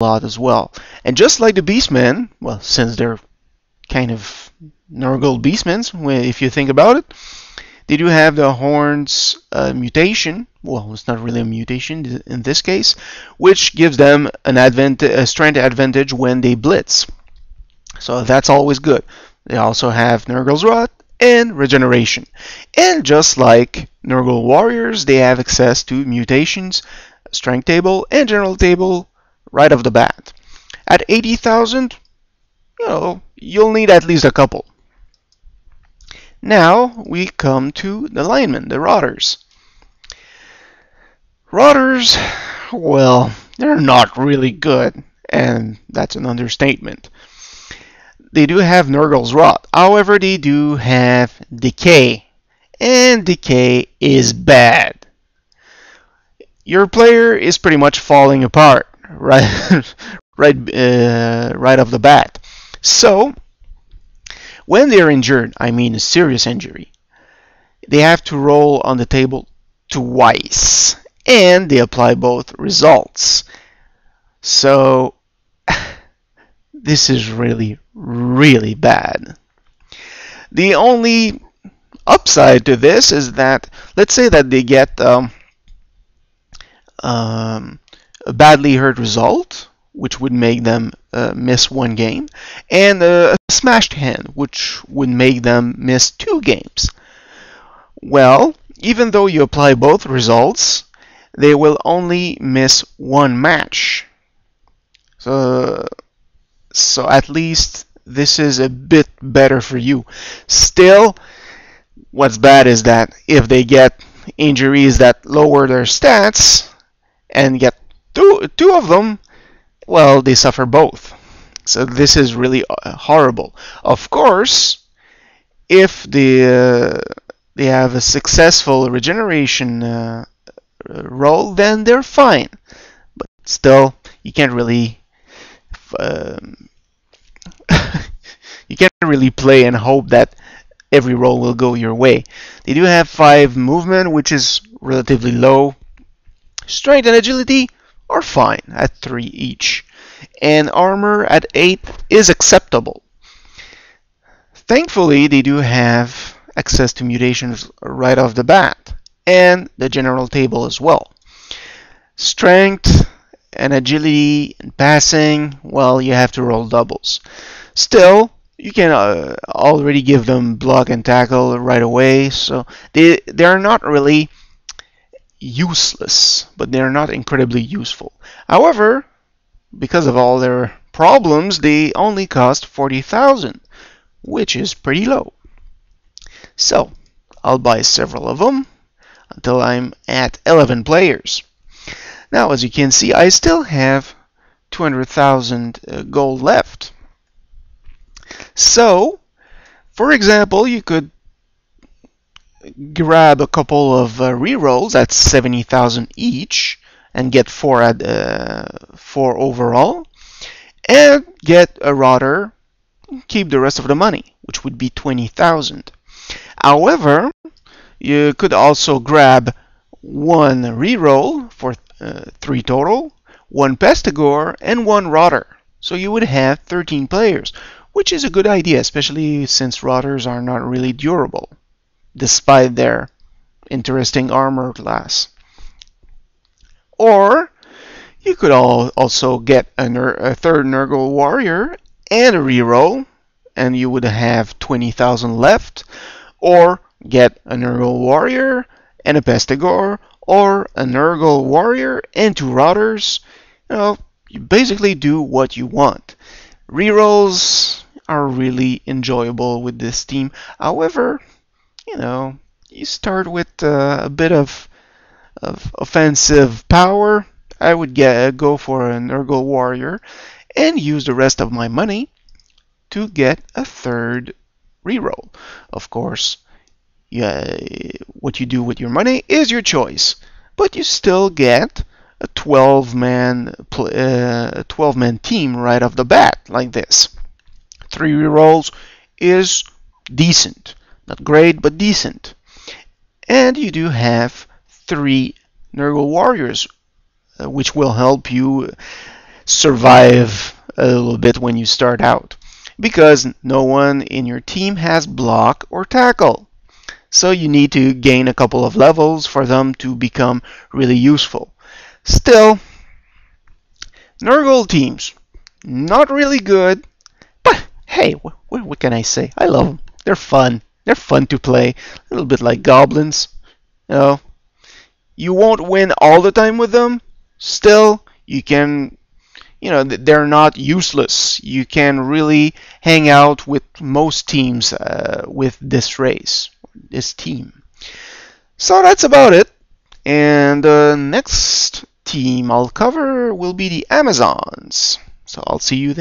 lot as well. And just like the Beastmen, well, since they're kind of Nurgle Beastmen, if you think about it, they do have the Horns mutation. Well, it's not really a mutation in this case, which gives them a strength advantage when they blitz. So that's always good. They also have Nurgle's Rot and Regeneration. And just like Nurgle Warriors, they have access to mutations, Strength Table, and General Table right off the bat. At 80,000, you'll need at least a couple. Now we come to the linemen, the Rotters. Rotters, well, they're not really good, and that's an understatement. They do have Nurgle's Rot, however they do have Decay, and Decay is bad. Your player is pretty much falling apart right off the bat. So when they're injured, I mean a serious injury, they have to roll on the table twice, and they apply both results. So this is really, really bad. The only upside to this is that, let's say that they get a badly hurt result, which would make them miss one game, and a smashed hand, which would make them miss 2 games. Well, even though you apply both results, they will only miss 1 match. So at least this is a bit better for you. Still, what's bad is that if they get injuries that lower their stats and get two of them, well, they suffer both. So this is really horrible. Of course, if they have a successful regeneration roll, then they're fine. But still, you can't really you can't really play and hope that every roll will go your way. They do have 5 movement, which is relatively low. Strength and agility are fine at 3 each. And armor at 8 is acceptable. Thankfully, they do have access to mutations right off the bat, and the general table as well. Strength and agility and passing, well, you have to roll doubles. Still, you can already give them block and tackle right away, so they are not really useless, but they are not incredibly useful. However, because of all their problems, they only cost 40,000, which is pretty low. So I'll buy several of them until I'm at 11 players. Now, as you can see, I still have 200,000 gold left. So, for example, you could grab a couple of rerolls at 70,000 each and get 4 overall, and get a Rotter, keep the rest of the money, which would be 20,000. However, you could also grab 1 reroll for 3 total, 1 Pestigore, and 1 Rotter. So you would have 13 players, which is a good idea, especially since Rotters are not really durable, despite their interesting armor class. Or you could also get a 3rd Nurgle Warrior and a reroll, and you would have 20,000 left. Or get a Nurgle Warrior and a Pestigore, or a Nurgle Warrior and 2 Rotters. You basically do what you want. Rerolls are really enjoyable with this team. However, you start with a bit of offensive power. I would go for a Nurgle Warrior and use the rest of my money to get a 3rd reroll. Of course, what you do with your money is your choice, but you still get a 12-man team right off the bat like this. 3 rerolls is decent, not great, but decent. And you do have 3 Nurgle Warriors, which will help you survive a little bit when you start out, because no one in your team has block or tackle. So you need to gain a couple of levels for them to become really useful. Still, Nurgle teams, not really good, but hey, what can I say? I love them. They're fun. They're fun to play. A little bit like goblins. You know, you won't win all the time with them. Still, you can, they're not useless. You can really hang out with most teams with this race, this team. So that's about it. And the next team I'll cover will be the Amazons. So I'll see you then.